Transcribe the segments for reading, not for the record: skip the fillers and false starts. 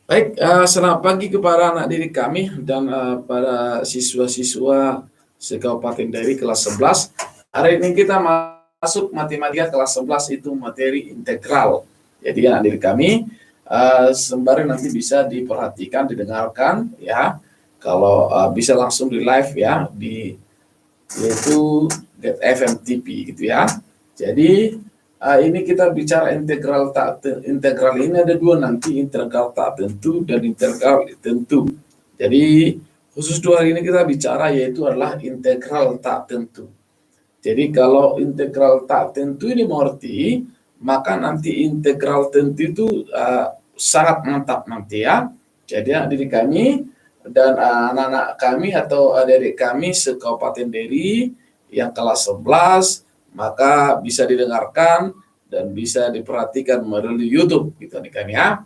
Baik, selamat pagi kepada anak didik kami dan para siswa-siswa se-Kabupaten Dairi kelas 11. Hari ini kita masuk matematika kelas 11 itu materi integral. Jadi anak didik kami sembari nanti bisa diperhatikan, didengarkan ya. Kalau bisa langsung di live ya di yaitu Get FM TV gitu ya. Jadi ini kita bicara integral integral ini ada dua nanti, integral tak tentu dan integral tentu. Jadi khusus dua hari ini kita bicara yaitu adalah integral tak tentu. Jadi kalau integral tak tentu ini mengerti, maka nanti integral tentu itu sangat mantap nanti ya. Jadi adik kami dan anak-anak kami atau adik kami se-Kabupaten Dairi yang kelas 11 maka bisa didengarkan dan bisa diperhatikan melalui YouTube gitu nih kan ya.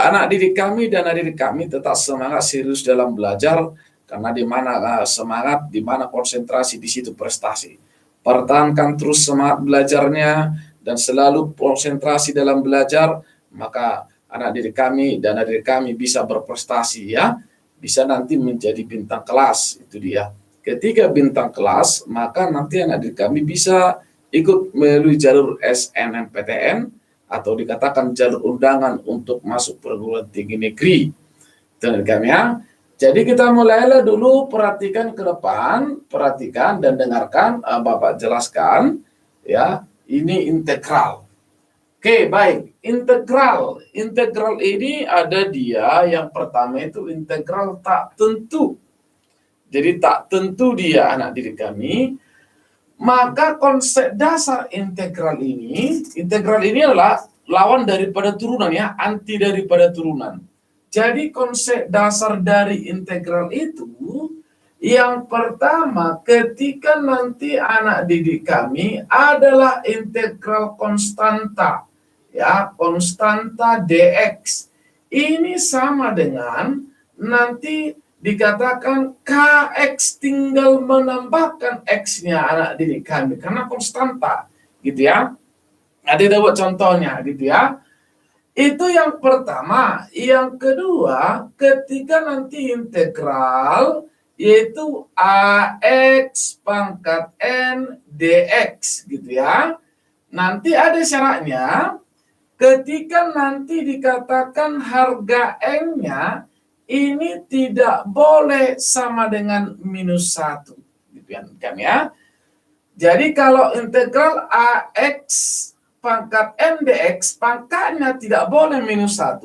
Anak didik kami dan adik kami tetap semangat serius dalam belajar karena di mana semangat, di mana konsentrasi, di situ prestasi. Pertahankan terus semangat belajarnya dan selalu konsentrasi dalam belajar, maka anak didik kami dan adik kami bisa berprestasi ya, bisa nanti menjadi bintang kelas, itu dia. Ketika bintang kelas, maka nanti anak didik kami bisa ikut melalui jalur SNMPTN atau dikatakan jalur undangan untuk masuk perguruan tinggi negeri. Dan kami ya. Jadi kita mulailah dulu, perhatikan ke depan, perhatikan dan dengarkan Bapak jelaskan ya. Ini integral. Oke, baik. Integral. Integral ini ada dia yang pertama itu integral tak tentu. Jadi tak tentu dia anak didik kami. Maka konsep dasar integral ini adalah lawan daripada turunan ya, anti daripada turunan. Jadi konsep dasar dari integral itu yang pertama ketika nanti anak didik kami adalah integral konstanta ya, konstanta dx. Ini sama dengan nanti dikatakan kx tinggal menambahkan x-nya anak didik kami karena konstanta gitu ya. Ada buat contohnya gitu ya. Itu yang pertama. Yang kedua, ketika nanti integral yaitu ax pangkat n dx gitu ya. Nanti ada syaratnya ketika nanti dikatakan harga n-nya ini tidak boleh sama dengan minus 1. Gitu kan ya. Jadi kalau integral ax pangkat n dx, pangkatnya tidak boleh minus 1,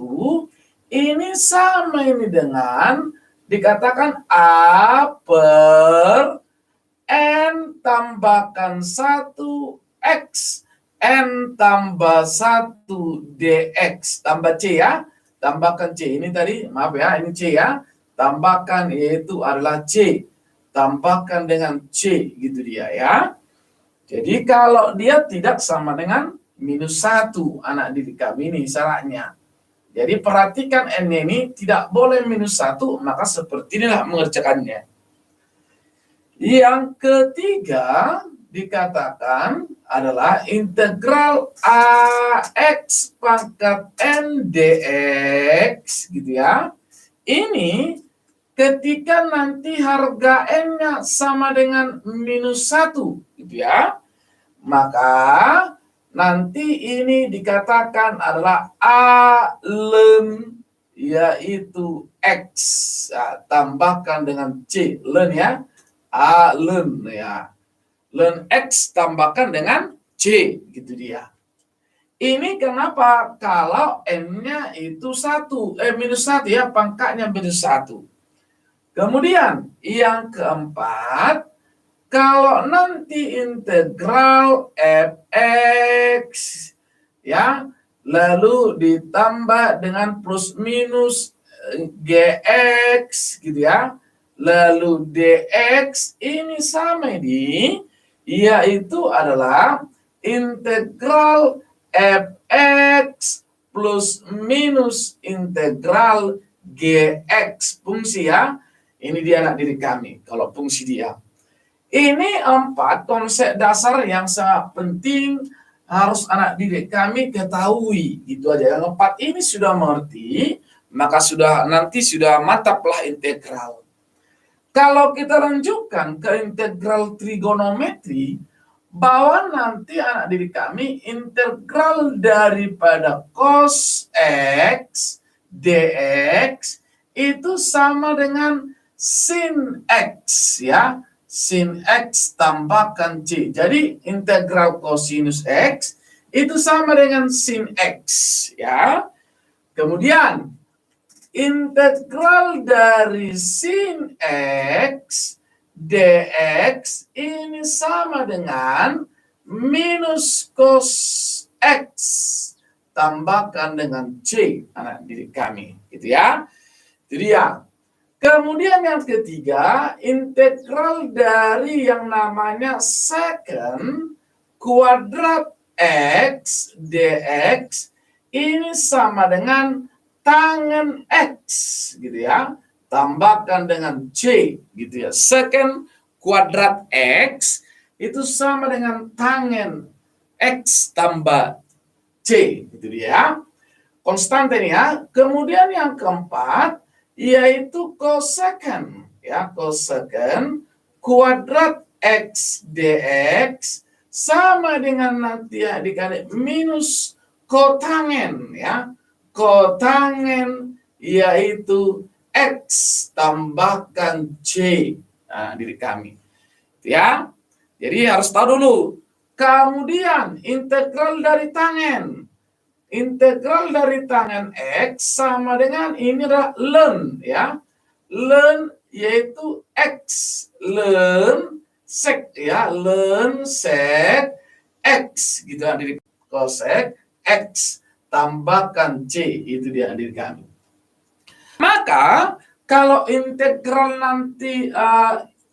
ini sama ini dengan dikatakan a per n tambahkan 1 x, n tambah 1 dx, tambah c ya. Tambahkan C, ini tadi, maaf ya, ini C ya. Tambahkan yaitu adalah C. Tambahkan dengan C, gitu dia ya. Jadi kalau dia tidak sama dengan minus 1, anak didik kami ini syaratnya. Jadi perhatikan N ini tidak boleh minus 1, maka seperti inilah mengerjakannya. Yang ketiga dikatakan adalah integral ax pangkat n dx gitu ya. Ini ketika nanti harga n-nya sama dengan minus 1 gitu ya, maka nanti ini dikatakan adalah a ln yaitu x, nah, tambahkan dengan c ln ya, a ln ya, ln x tambahkan dengan c gitu dia. Ini kenapa? Kalau n-nya itu minus 1 ya, pangkatnya minus 1. Kemudian yang keempat, kalau nanti integral fx ya, lalu ditambah dengan plus minus gx gitu ya, lalu dx ini sama ini, yaitu adalah integral fx plus minus integral gx fungsi ya. Ini dia anak didik kami kalau fungsi dia. Ini 4 konsep dasar yang sangat penting harus anak didik kami ketahui gitu aja. Yang 4 ini sudah mengerti, maka nanti sudah mantaplah integral. Kalau kita lanjutkan ke integral trigonometri, bahwa nanti anak didik kami integral daripada cos X dx itu sama dengan sin X, ya. Sin X tambahkan C. Jadi integral cosinus X itu sama dengan sin X, ya. Kemudian integral dari sin X dx ini sama dengan minus cos X tambahkan dengan C, anak didik kami, gitu ya. Jadi ya. Kemudian yang ketiga, integral dari yang namanya secant kuadrat X dx ini sama dengan tangen X, gitu ya, tambahkan dengan C, gitu ya. Secant kuadrat X itu sama dengan tangen X tambah C, gitu ya. Konstanta ini ya. Kemudian yang keempat yaitu cosecant, ya, cosecant kuadrat X dx sama dengan nanti ya dikali minus kotangen, ya. Kotangen yaitu X tambahkan C, nah, diri kami, ya. Jadi harus tahu dulu. Kemudian integral dari tangen. Integral dari tangen X sama dengan ini adalah ln, ya. Ln yaitu X. Ln sek, ya. Ln sek X, gitu ya. Jadi cosec X tambahkan C, itu dia diri kami. Maka kalau integral nanti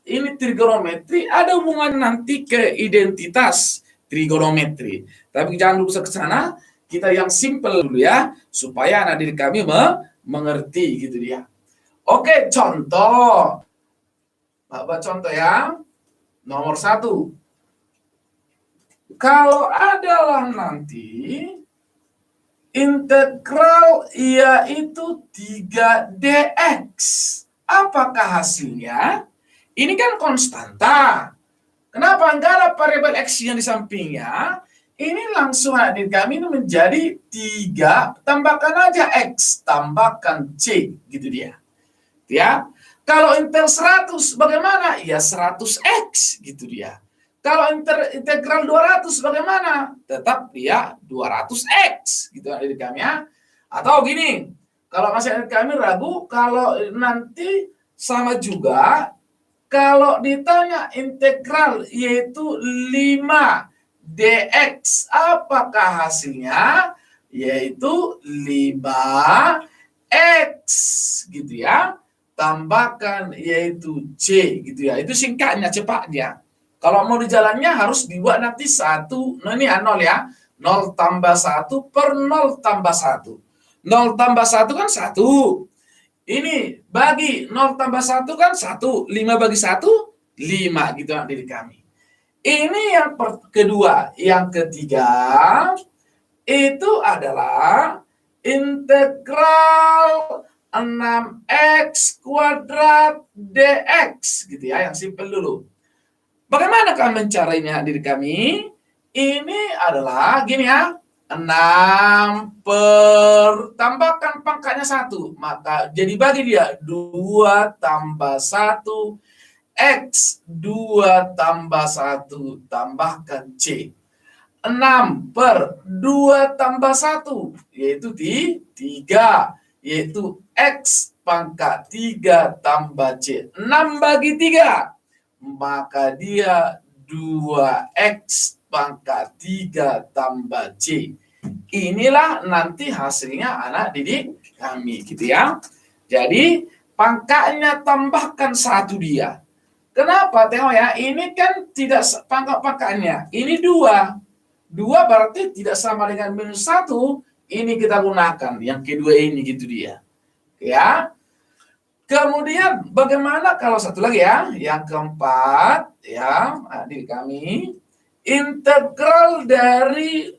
ini trigonometri, ada hubungan nanti ke identitas trigonometri. Tapi jangan lupa ke sana, kita yang simple dulu ya, supaya anak didik kami mengerti, gitu dia. Oke, contoh. Bapak contoh ya. Nomor 1. Kalau adalah nanti integral yaitu 3dx. Apakah hasilnya? Ini kan konstanta. Kenapa enggak ada variabel x yang di sampingnya? Ini langsung adik kami ini menjadi 3, tambahkan aja x, tambahkan c, gitu dia. Ya. Kalau integral 100 bagaimana? Ya 100x, gitu dia. Kalau integral 200 bagaimana? Tetap dia 200x, gitu adik kami ya. Atau gini, kalau masih adik kami ragu, kalau nanti sama juga, kalau ditanya integral yaitu 5 dx, apakah hasilnya? Yaitu 5x, gitu ya. Tambahkan yaitu c, gitu ya. Itu singkatnya, cepatnya. Kalau mau di jalannya harus dibuat nanti 1, nah ini 0 ya. 0 tambah 1 per 0 tambah 1. 0 tambah 1 kan 1. Ini bagi 0 tambah 1 kan 1. 5 bagi 1, 5, gitu diri kami. Ini yang kedua. Yang ketiga itu adalah integral 6x kuadrat dx, gitu ya, yang simpel dulu. Bagaimana kami mencarinya diri kami? Ini adalah gini ya, 6 per, tambahkan pangkatnya 1, maka jadi bagi dia 2 tambah 1 X, 2 tambah 1 tambahkan C. 6 per 2 tambah 1 yaitu 3, yaitu X pangkat 3 tambah C. 6 bagi 3 maka dia 2X pangkat 3 tambah C. Inilah nanti hasilnya anak didik kami, gitu ya. Jadi pangkatnya tambahkan 1 dia. Kenapa? Tengok ya, ini kan tidak pangkat-pangkatnya. Ini 2. 2 berarti tidak sama dengan minus 1. Ini kita gunakan. Yang kedua ini, gitu dia. Ya. Kemudian bagaimana kalau satu lagi ya. Yang keempat, ya, adik kami. Integral dari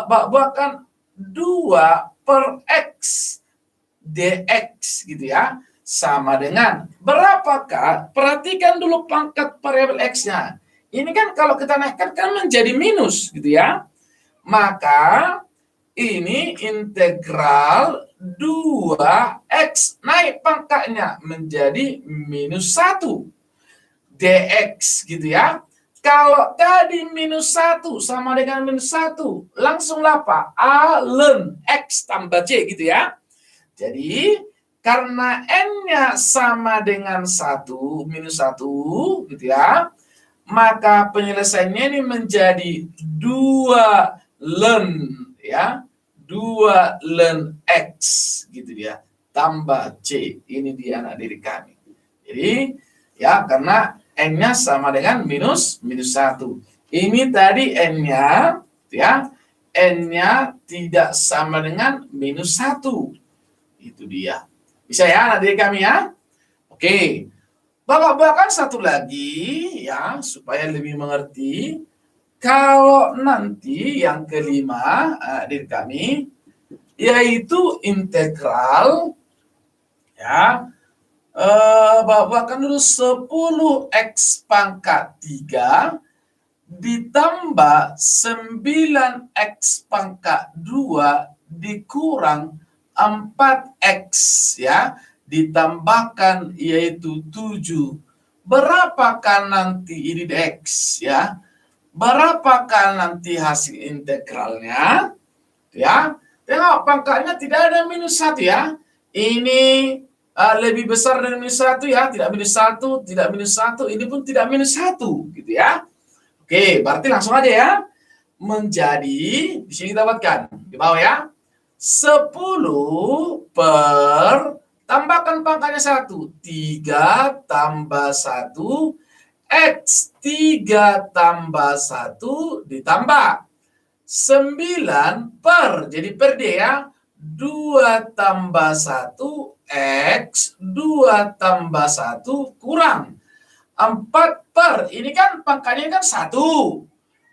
bahkan 2 per X dx gitu ya, sama dengan berapakah? Perhatikan dulu pangkat variabel x-nya. Ini kan kalau kita naikkan kan menjadi minus gitu ya. Maka ini integral 2x naik pangkatnya menjadi minus 1 dx gitu ya. Kalau tadi minus 1 sama dengan minus 1, langsunglah apa? A ln x tambah c gitu ya. Jadi karena n-nya sama dengan 1 minus 1 gitu ya, maka penyelesaiannya ini menjadi 2 ln ya, 2 ln x gitu dia, tambah c. Ini dia anak didik kami. Jadi ya karena n-nya sama dengan minus 1. Ini tadi n-nya ya, n-nya tidak sama dengan minus 1. Itu dia. Bisa ya anak didik kami ya? Oke. Bahkan satu lagi ya, supaya lebih mengerti. Kalau nanti yang kelima adik kami, yaitu integral ya, bahkan dulu 10x pangkat 3 ditambah 9x pangkat 2 dikurang 4x ya, ditambahkan yaitu 7. Berapakah nanti ini dx ya? Berapakah nanti hasil integralnya? Ya, tengok pangkatnya tidak ada minus 1 ya. Ini lebih besar dari minus 1 ya, tidak minus 1, tidak minus 1, ini pun tidak minus 1 gitu ya. Oke, berarti langsung aja ya. Menjadi, di sini kita buatkan di bawah ya. 10 per, tambahkan pangkatnya 1, 3 tambah 1, x 3 tambah 1 ditambah 9 per, jadi per D ya, 2 tambah 1 x, 2 tambah 1 kurang 4 per, ini kan pangkatnya kan 1,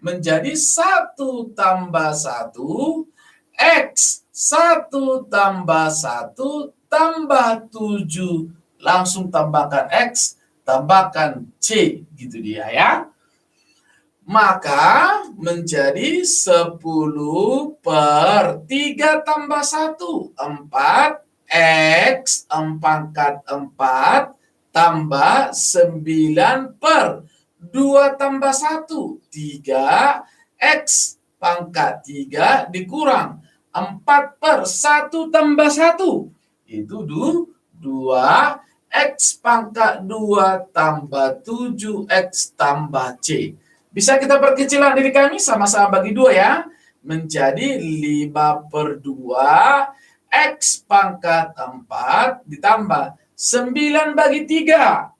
menjadi 1 tambah 1 x, 1 tambah 1 tambah 7, langsung tambahkan x, tambahkan c, gitu dia ya. Maka menjadi 10 per 3 tambah 1, 4, x, 4 pangkat 4, tambah 9 per 2 tambah 1, 3, x pangkat 3 dikurang 4 per 1 tambah 1, itu 2, x pangkat 2 tambah 7x tambah c. Bisa kita perkecil diri kami, sama-sama bagi 2 ya. Menjadi 5 per 2, x pangkat 4 ditambah 9 bagi 3.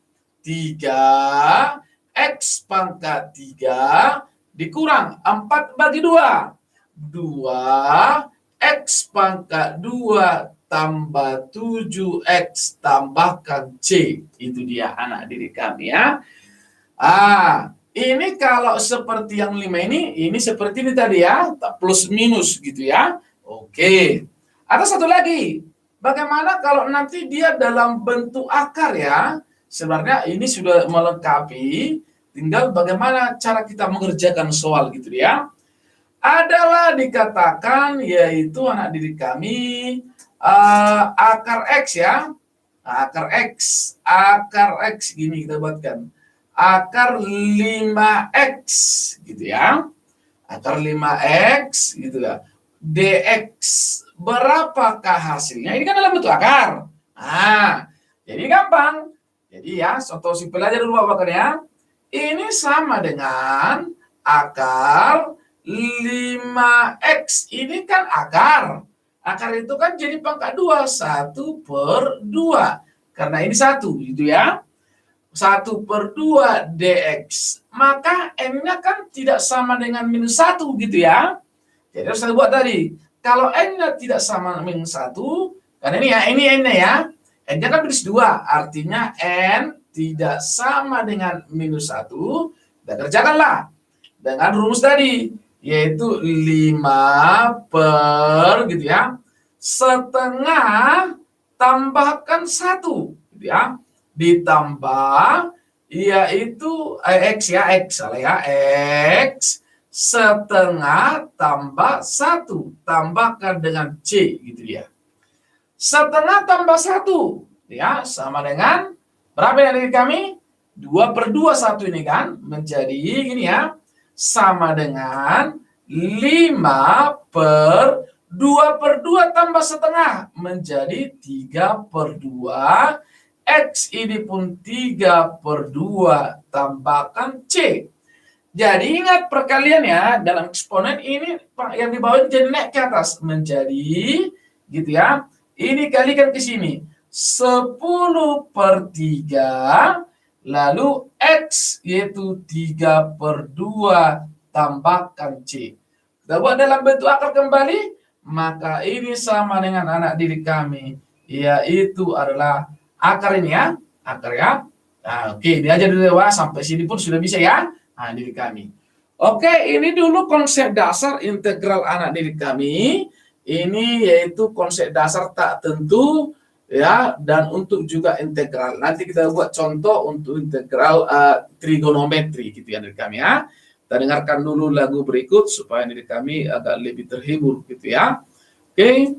3, x pangkat 3 dikurang 4 bagi 2. 2, x pangkat 2 tambah 7x tambahkan c. Itu dia anak didik kami ya. Ini kalau seperti yang 5 ini seperti ini tadi ya, plus minus gitu ya. Oke. Ada satu lagi. Bagaimana kalau nanti dia dalam bentuk akar ya? Sebenarnya ini sudah melengkapi, tinggal bagaimana cara kita mengerjakan soal gitu ya. Adalah dikatakan yaitu anak didik kami akar x ya, akar x gini kita buatkan, akar 5x gitu ya, akar 5x gitu ya, dx berapakah hasilnya? Ini kan dalam bentuk akar. Jadi gampang. Jadi ya, contoh simpel aja dulu Bapak ya. Ini sama dengan akar 5x, ini kan akar. Akar itu kan jadi pangkat 2, 1 per 2. Karena ini 1 gitu ya. 1 per 2 dx. Maka n-nya kan tidak sama dengan minus 1 gitu ya. Jadi harus saya buat tadi. Kalau n-nya tidak sama dengan minus 1, kan ini ya, ini n-nya ya. N-nya kan minus 2, artinya n tidak sama dengan minus 1. Kita kerjakanlah dengan rumus tadi, yaitu 5 per gitu ya, setengah tambahkan 1, gitu ya. Ditambah yaitu X ya, X salah ya, X setengah tambah 1, tambahkan dengan C gitu ya. Setengah tambah 1 ya sama dengan berapa ya dari kami? 2/2 1 ini kan menjadi gini ya, sama dengan 5/2/2 tambah setengah menjadi 3/2. X ini pun 3/2 tambahkan C. Jadi ingat perkalian ya, dalam eksponen ini yang di bawah jadi naik ke atas menjadi gitu ya. Ini kalikan ke sini 10/3 lalu X yaitu 3/2 tambahkan C. Kita buat dalam bentuk akar kembali, maka ini sama dengan anak didik kami, yaitu adalah akar ini ya, akar ya. Nah, oke, dia aja dulu ya, sampai sini pun sudah bisa ya, anak didik kami. Oke, ini dulu konsep dasar integral anak didik kami. Ini yaitu konsep dasar tak tentu ya, dan untuk juga integral. Nanti kita buat contoh untuk integral trigonometri gitu ya didik kami ya. Kita dengarkan dulu lagu berikut supaya didik kami agak lebih terhibur gitu ya. Oke.